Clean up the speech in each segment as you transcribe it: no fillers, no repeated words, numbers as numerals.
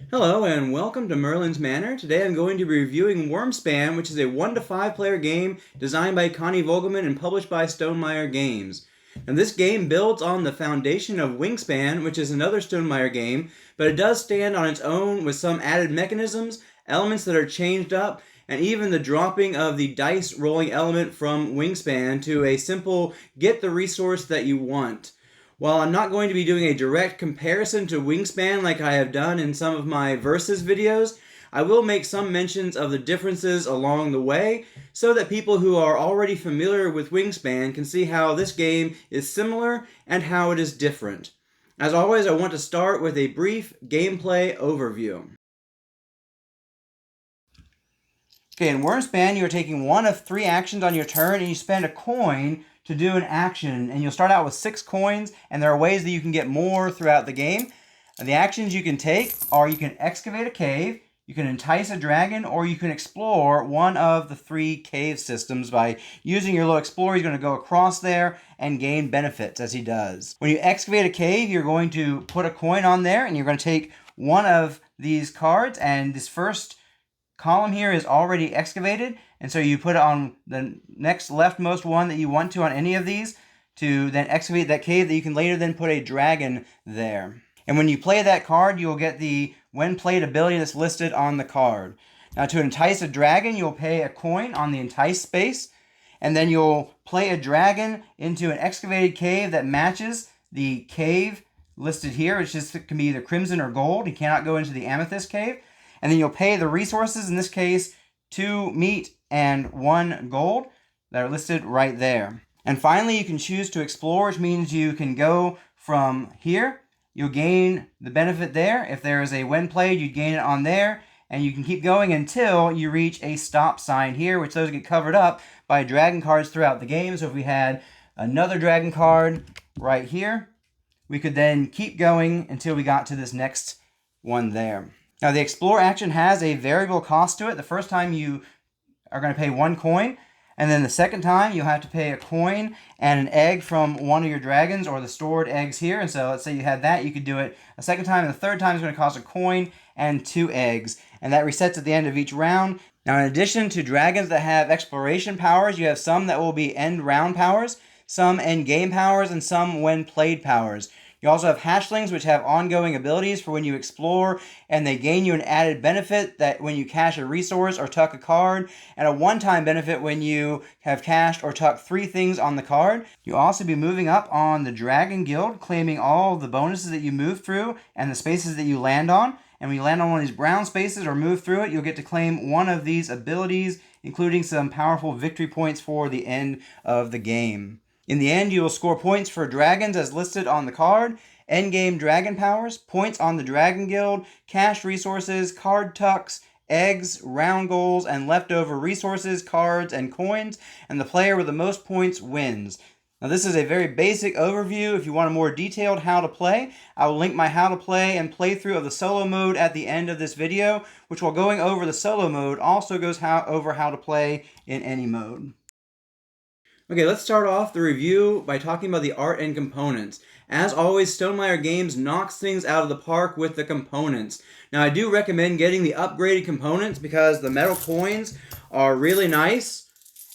Hello and welcome to Merlin's Manor. Today I'm going to be reviewing Wyrmspan, which is a 1 to 5 player game designed by Connie Vogelman and published by Stonemaier Games. And this game builds on the foundation of Wingspan, which is another Stonemaier game, but it does stand on its own with some added mechanisms, elements that are changed up, and even the dropping of the dice rolling element from Wingspan to a simple get the resource that you want. While I'm not going to be doing a direct comparison to Wingspan like I have done in some of my Versus videos, I will make some mentions of the differences along the way so that people who are already familiar with Wingspan can see how this game is similar and how it is different. As always, I want to start with a brief gameplay overview. Okay, in Wyrmspan, you're taking one of 3 actions on your turn and you spend a coin to do an action, and you'll start out with 6 coins, and there are ways that you can get more throughout the game. And the actions you can take are you can excavate a cave, you can entice a dragon, or you can explore one of the 3 cave systems by using your little explorer. He's going to go across there and gain benefits as he does. When you excavate a cave, you're going to put a coin on there, and you're going to take one of these cards, and this first column here is already excavated, and so you put it on the next leftmost one that you want to on any of these to then excavate that cave that you can later then put a dragon there. And when you play that card, you'll get the when played ability that's listed on the card. Now to entice a dragon, you'll pay a coin on the entice space, and then you'll play a dragon into an excavated cave that matches the cave listed here, which can be either crimson or gold. You cannot go into the amethyst cave. And then you'll pay the resources, in this case, 2 meat and 1 gold that are listed right there. And finally, you can choose to explore, which means you can go from here. You'll gain the benefit there. If there is a when played, you'd gain it on there. And you can keep going until you reach a stop sign here, which those get covered up by dragon cards throughout the game. So if we had another dragon card right here, we could then keep going until we got to this next one there. Now, the Explore action has a variable cost to it. The first time you are going to pay 1 coin, and then the second time you'll have to pay a coin and an egg from one of your dragons or the stored eggs here. And so let's say you had that, you could do it a second time, and the third time is going to cost a coin and 2 eggs. And that resets at the end of each round. Now, in addition to dragons that have exploration powers, you have some that will be end round powers, some end game powers, and some when played powers. You also have hatchlings, which have ongoing abilities for when you explore, and they gain you an added benefit that when you cash a resource or tuck a card, and a one-time benefit when you have cashed or tucked 3 things on the card. You'll also be moving up on the Dragon Guild, claiming all of the bonuses that you move through and the spaces that you land on. And when you land on one of these brown spaces or move through it, you'll get to claim one of these abilities, including some powerful victory points for the end of the game. In the end, you will score points for dragons as listed on the card, endgame dragon powers, points on the Dragon Guild, cash resources, card tucks, eggs, round goals, and leftover resources, cards, and coins, and the player with the most points wins. Now, this is a very basic overview. If you want a more detailed how to play, I will link my how to play and playthrough of the solo mode at the end of this video, which while going over the solo mode also goes over how to play in any mode. Okay, let's start off the review by talking about the art and components. As always, Stonemaier Games knocks things out of the park with the components. Now, I do recommend getting the upgraded components because the metal coins are really nice,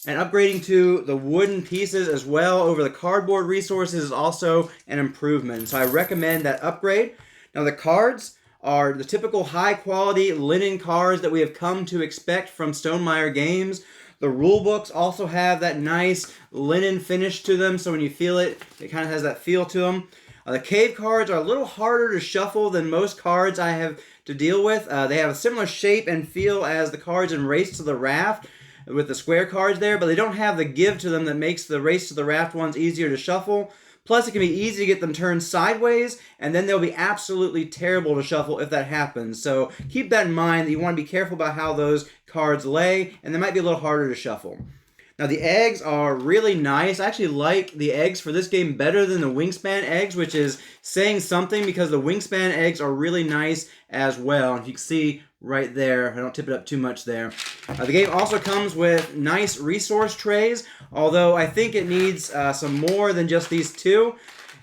and upgrading to the wooden pieces as well over the cardboard resources is also an improvement. So I recommend that upgrade. Now, the cards are the typical high-quality linen cards that we have come to expect from Stonemaier Games. The rule books also have that nice linen finish to them, so when you feel it, it kind of has that feel to them. The cave cards are a little harder to shuffle than most cards I have to deal with. They have a similar shape and feel as the cards in Race to the Raft with the square cards there, but they don't have the give to them that makes the Race to the Raft ones easier to shuffle. Plus, it can be easy to get them turned sideways, and then they'll be absolutely terrible to shuffle if that happens. So keep that in mind, that you want to be careful about how those cards lay, and they might be a little harder to shuffle. Now, the eggs are really nice. I actually like the eggs for this game better than the Wingspan eggs, which is saying something because the Wingspan eggs are really nice as well. And you can see right there, I don't tip it up too much there. The game also comes with nice resource trays, although I think it needs some more than just these 2.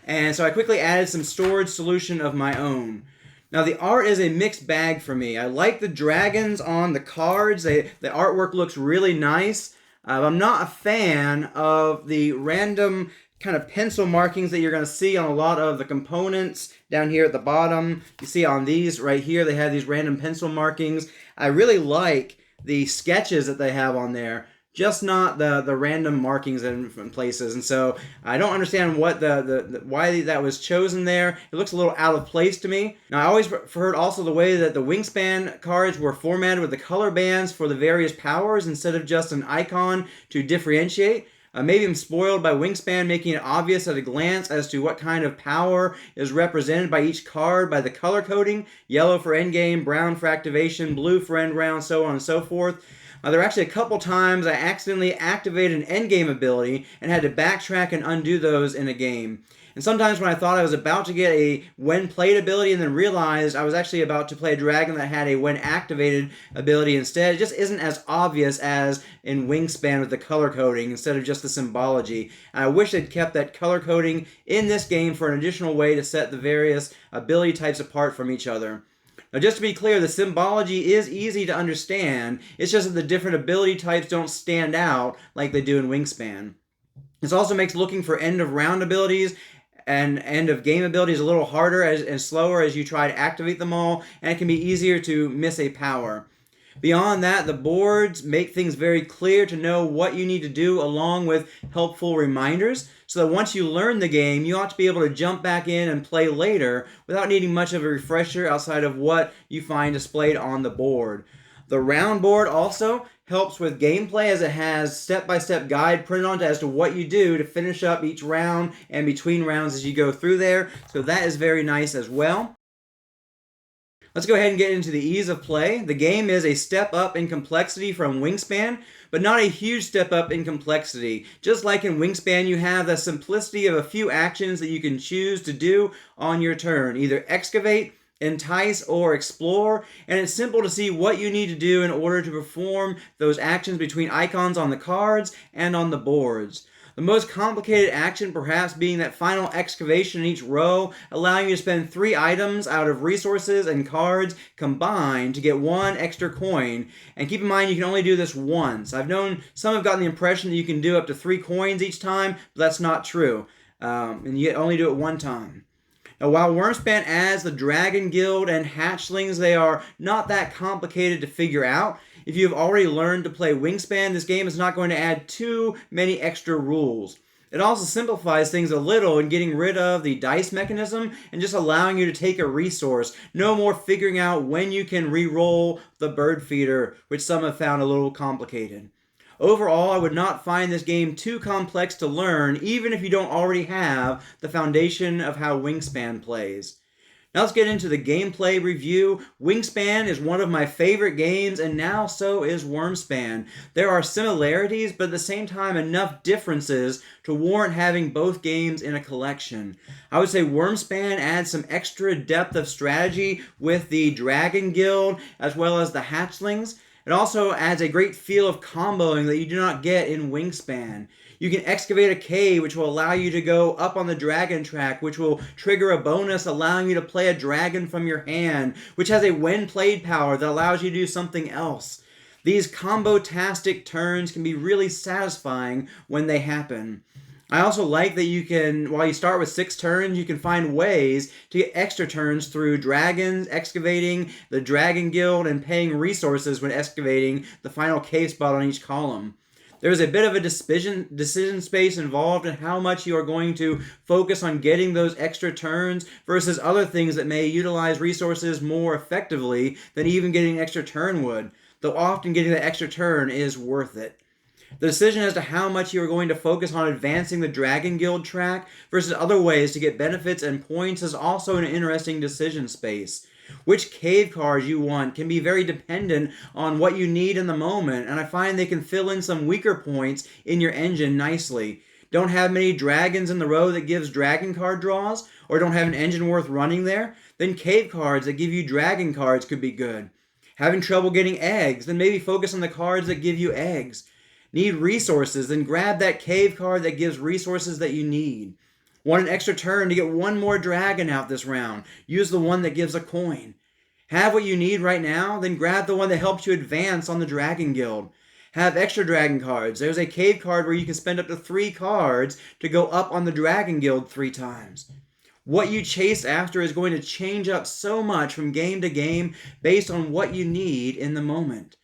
And so I quickly added some storage solution of my own. Now the art is a mixed bag for me. I like the dragons on the cards. The artwork looks really nice. I'm not a fan of the random kind of pencil markings that you're going to see on a lot of the components down here at the bottom. You see on these right here, they have these random pencil markings. I really like the sketches that they have on there, just not the random markings in places. And so I don't understand what why that was chosen there. It looks a little out of place to me. Now I always preferred also the way that the Wingspan cards were formatted with the color bands for the various powers instead of just an icon to differentiate. Maybe I'm spoiled by Wingspan making it obvious at a glance as to what kind of power is represented by each card by the color coding: yellow for endgame, brown for activation, blue for end round, so on and so forth. There were actually a couple times I accidentally activated an endgame ability and had to backtrack and undo those in a game. And sometimes when I thought I was about to get a when played ability and then realized I was actually about to play a dragon that had a when activated ability instead, it just isn't as obvious as in Wingspan with the color coding instead of just the symbology. And I wish they'd kept that color coding in this game for an additional way to set the various ability types apart from each other. Now, just to be clear, the symbology is easy to understand. It's just that the different ability types don't stand out like they do in Wingspan. This also makes looking for end of round abilities and end of game abilities a little harder and slower as you try to activate them all, and it can be easier to miss a power. Beyond that, the boards make things very clear to know what you need to do, along with helpful reminders, so that once you learn the game, you ought to be able to jump back in and play later without needing much of a refresher outside of what you find displayed on the board. The round board also helps with gameplay, as it has step-by-step guide printed onto as to what you do to finish up each round and between rounds as you go through there, so that is very nice as well. Let's go ahead and get into the ease of play. The game is a step up in complexity from Wingspan, but not a huge step up in complexity. Just like in Wingspan, you have the simplicity of a few actions that you can choose to do on your turn. Either excavate, entice, or explore, and it's simple to see what you need to do in order to perform those actions between icons on the cards and on the boards. The most complicated action perhaps being that final excavation in each row, allowing you to spend 3 items out of resources and cards combined to get 1 extra coin. And keep in mind, you can only do this once. I've known some have gotten the impression that you can do up to 3 coins each time, but that's not true. And you only do it 1 time. Now, while Wyrmspan adds the Dragon Guild and hatchlings, they are not that complicated to figure out. If you have already learned to play Wingspan, this game is not going to add too many extra rules. It also simplifies things a little in getting rid of the dice mechanism and just allowing you to take a resource. No more figuring out when you can re-roll the bird feeder, which some have found a little complicated. Overall, I would not find this game too complex to learn, even if you don't already have the foundation of how Wingspan plays. Now let's get into the gameplay review. Wingspan is one of my favorite games, and now so is Wyrmspan. There are similarities, but at the same time enough differences to warrant having both games in a collection. I would say Wyrmspan adds some extra depth of strategy with the Dragon Guild as well as the hatchlings. It also adds a great feel of comboing that you do not get in Wingspan. You can excavate a cave, which will allow you to go up on the dragon track, which will trigger a bonus allowing you to play a dragon from your hand, which has a when played power that allows you to do something else. These combo-tastic turns can be really satisfying when they happen. I also like that you can, while you start with 6 turns, you can find ways to get extra turns through dragons, excavating, the Dragon Guild, and paying resources when excavating the final cave spot on each column. There is a bit of a decision space involved in how much you are going to focus on getting those extra turns versus other things that may utilize resources more effectively than even getting an extra turn would, though often getting that extra turn is worth it. The decision as to how much you are going to focus on advancing the Dragon Guild track versus other ways to get benefits and points is also an interesting decision space. Which cave cards you want can be very dependent on what you need in the moment, and I find they can fill in some weaker points in your engine nicely. Don't have many dragons in the row that gives dragon card draws, or don't have an engine worth running there? Then cave cards that give you dragon cards could be good. Having trouble getting eggs? Then maybe focus on the cards that give you eggs. Need resources? Then grab that cave card that gives resources that you need. Want an extra turn to get one more dragon out this round? Use the one that gives a coin. Have what you need right now? Then grab the one that helps you advance on the Dragon Guild. Have extra dragon cards. There's a cave card where you can spend up to 3 cards to go up on the Dragon Guild 3 times. What you chase after is going to change up so much from game to game based on what you need in the moment.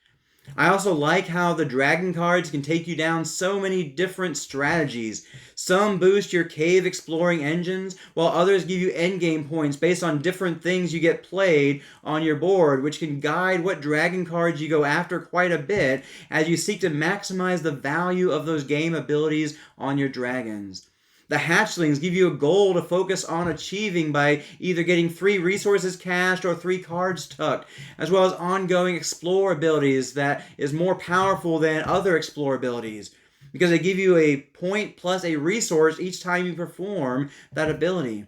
I also like how the dragon cards can take you down so many different strategies. Some boost your cave exploring engines, while others give you endgame points based on different things you get played on your board, which can guide what dragon cards you go after quite a bit as you seek to maximize the value of those game abilities on your dragons. The hatchlings give you a goal to focus on achieving by either getting 3 resources cached or 3 cards tucked, as well as ongoing explore abilities that is more powerful than other explore abilities, because they give you a point plus a resource each time you perform that ability.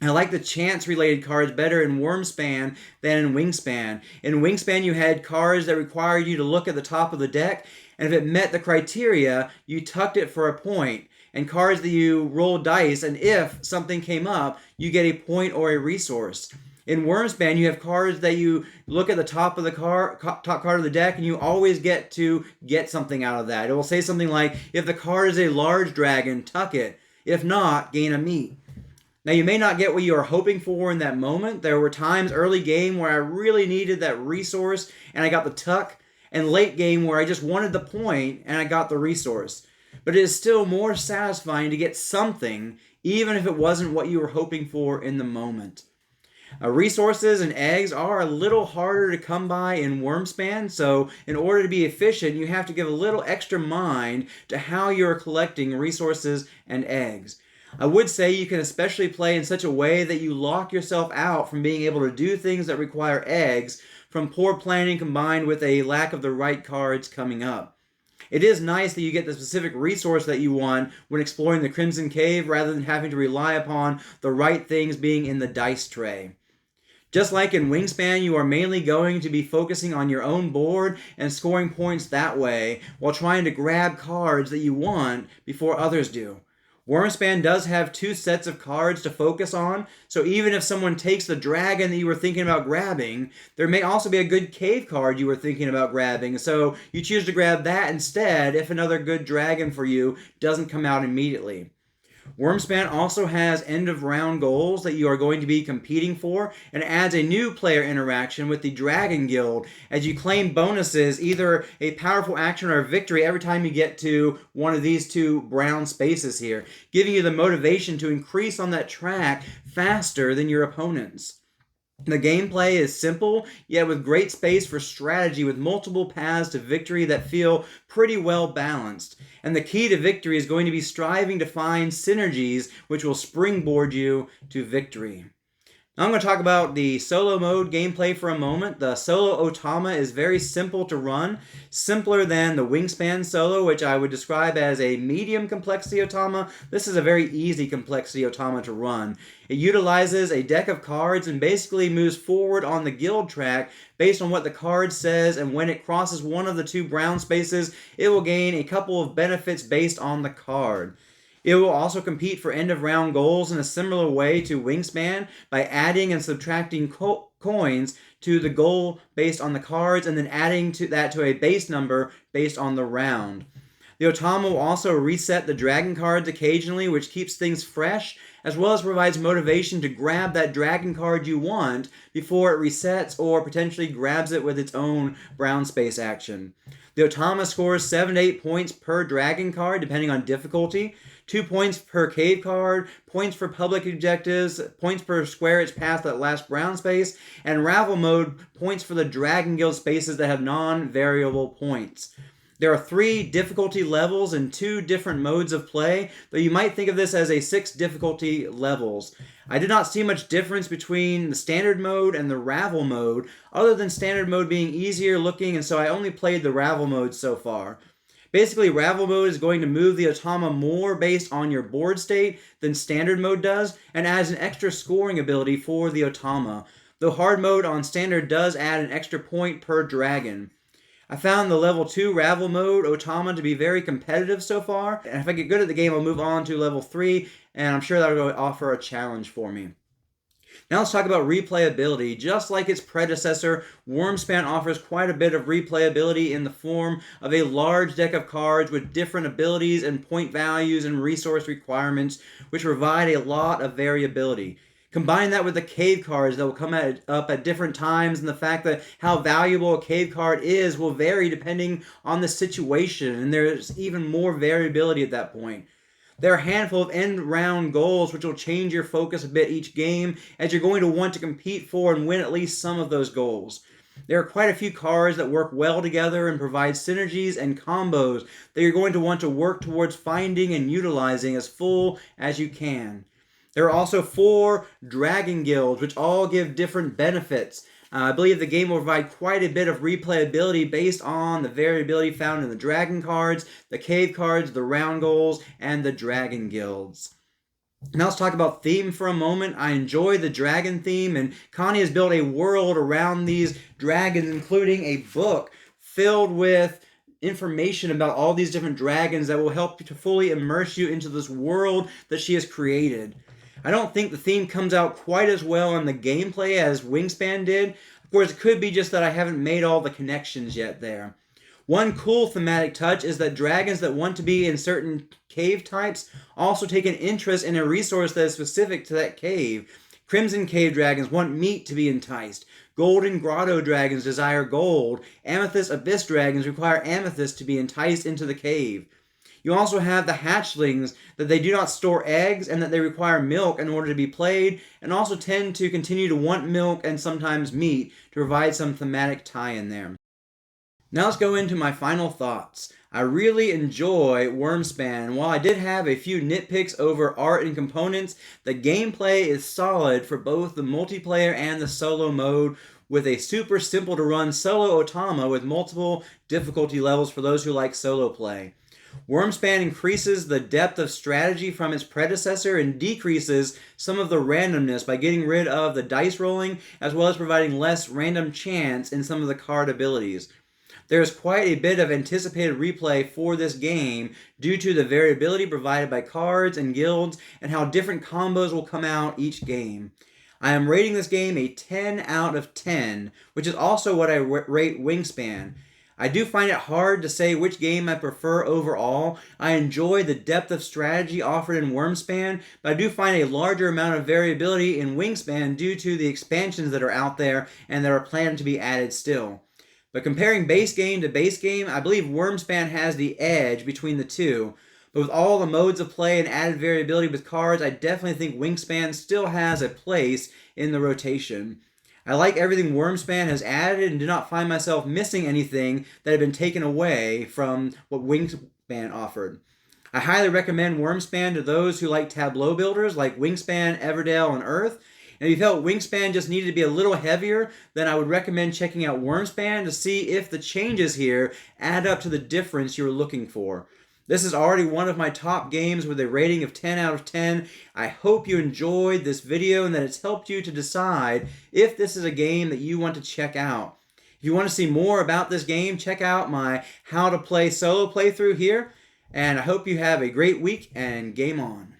I like the chance-related cards better in Wyrmspan than in Wingspan. In Wingspan, you had cards that required you to look at the top of the deck, and if it met the criteria, you tucked it for a point. And cards that you roll dice, and if something came up, you get a point or a resource. In Wyrmspan, you have cards that you look at the top of the top card of the deck, and you always get to get something out of that. It will say something like, if the card is a large dragon, tuck it. If not, gain a meat. Now, you may not get what you are hoping for in that moment. There were times early game where I really needed that resource, and I got the tuck, and late game where I just wanted the point, and I got the resource. But it is still more satisfying to get something, even if it wasn't what you were hoping for in the moment. Resources and eggs are a little harder to come by in Wyrmspan, so in order to be efficient, you have to give a little extra mind to how you're collecting resources and eggs. I would say you can especially play in such a way that you lock yourself out from being able to do things that require eggs from poor planning combined with a lack of the right cards coming up. It is nice that you get the specific resource that you want when exploring the Crimson Cave rather than having to rely upon the right things being in the dice tray. Just like in Wingspan, you are mainly going to be focusing on your own board and scoring points that way while trying to grab cards that you want before others do. Wyrmspan does have 2 sets of cards to focus on, so even if someone takes the dragon that you were thinking about grabbing, there may also be a good cave card you were thinking about grabbing, so you choose to grab that instead if another good dragon for you doesn't come out immediately. Wyrmspan also has end-of-round goals that you are going to be competing for, and adds a new player interaction with the Dragon Guild as you claim bonuses, either a powerful action or a victory every time you get to one of these 2 brown spaces here, giving you the motivation to increase on that track faster than your opponents. The gameplay is simple, yet with great space for strategy with multiple paths to victory that feel pretty well balanced. And the key to victory is going to be striving to find synergies which will springboard you to victory. Now I'm going to talk about the solo mode gameplay for a moment. The solo Otama is very simple to run, simpler than the Wingspan solo, which I would describe as a medium complexity Otama. This is a very easy complexity Otama to run. It utilizes a deck of cards and basically moves forward on the guild track based on what the card says, and when it crosses one of the 2 brown spaces, it will gain a couple of benefits based on the card. It will also compete for end-of-round goals in a similar way to Wingspan by adding and subtracting coins to the goal based on the cards, and then adding that to a base number based on the round. The Otama will also reset the dragon cards occasionally, which keeps things fresh, as well as provides motivation to grab that dragon card you want before it resets, or potentially grabs it with its own brown space action. The Otama scores 7 to 8 points per dragon card, depending on difficulty. 2 points per cave card, points for public objectives, points per square it's past that last brown space, and Ravel mode, points for the Dragon Guild spaces that have non-variable points. There are 3 difficulty levels and 2 different modes of play, though you might think of this as 6 difficulty levels. I did not see much difference between the standard mode and the Ravel mode, other than standard mode being easier looking, and so I only played the Ravel mode so far. Basically, Ravel mode is going to move the Otama more based on your board state than standard mode does, and adds an extra scoring ability for the Otama, though hard mode on standard does add an extra point per dragon. I found the level 2 Ravel mode Otama to be very competitive so far, and if I get good at the game, I'll move on to level 3, and I'm sure that'll offer a challenge for me. Now let's talk about replayability. Just like its predecessor, Wyrmspan offers quite a bit of replayability in the form of a large deck of cards with different abilities and point values and resource requirements, which provide a lot of variability. Combine that with the cave cards that will come up at different times, and the fact that how valuable a cave card is will vary depending on the situation, and there's even more variability at that point. There are a handful of end-round goals which will change your focus a bit each game, as you're going to want to compete for and win at least some of those goals. There are quite a few cards that work well together and provide synergies and combos that you're going to want to work towards finding and utilizing as full as you can. There are also 4 Dragon Guilds, which all give different benefits. I believe the game will provide quite a bit of replayability based on the variability found in the Dragon cards, the Cave cards, the Round Goals, and the Dragon Guilds. Now let's talk about theme for a moment. I enjoy the dragon theme, and Connie has built a world around these dragons, including a book filled with information about all these different dragons that will help you to fully immerse you into this world that she has created. I don't think the theme comes out quite as well in the gameplay as Wingspan did. Of course, it could be just that I haven't made all the connections yet there. One cool thematic touch is that dragons that want to be in certain cave types also take an interest in a resource that is specific to that cave. Crimson cave dragons want meat to be enticed. Golden grotto dragons desire gold. Amethyst abyss dragons require amethyst to be enticed into the cave. You also have the hatchlings, that they do not store eggs and that they require milk in order to be played, and also tend to continue to want milk and sometimes meat to provide some thematic tie-in there. Now let's go into my final thoughts. I really enjoy Wyrmspan, and while I did have a few nitpicks over art and components, the gameplay is solid for both the multiplayer and the solo mode, with a super simple to run solo Otama with multiple difficulty levels for those who like solo play. Wyrmspan increases the depth of strategy from its predecessor and decreases some of the randomness by getting rid of the dice rolling, as well as providing less random chance in some of the card abilities. There is quite a bit of anticipated replay for this game due to the variability provided by cards and guilds and how different combos will come out each game. I am rating this game a 10 out of 10, which is also what I rate Wingspan. I do find it hard to say which game I prefer overall. I enjoy the depth of strategy offered in Wyrmspan, but I do find a larger amount of variability in Wingspan due to the expansions that are out there and that are planned to be added still. But comparing base game to base game, I believe Wyrmspan has the edge between the two. But with all the modes of play and added variability with cards, I definitely think Wingspan still has a place in the rotation. I like everything Wyrmspan has added and do not find myself missing anything that had been taken away from what Wingspan offered. I highly recommend Wyrmspan to those who like tableau builders like Wingspan, Everdell, and Earth. And if you felt Wingspan just needed to be a little heavier, then I would recommend checking out Wyrmspan to see if the changes here add up to the difference you were looking for. This is already one of my top games with a rating of 10 out of 10. I hope you enjoyed this video and that it's helped you to decide if this is a game that you want to check out. If you want to see more about this game, check out my How to Play Solo playthrough here. And I hope you have a great week and game on.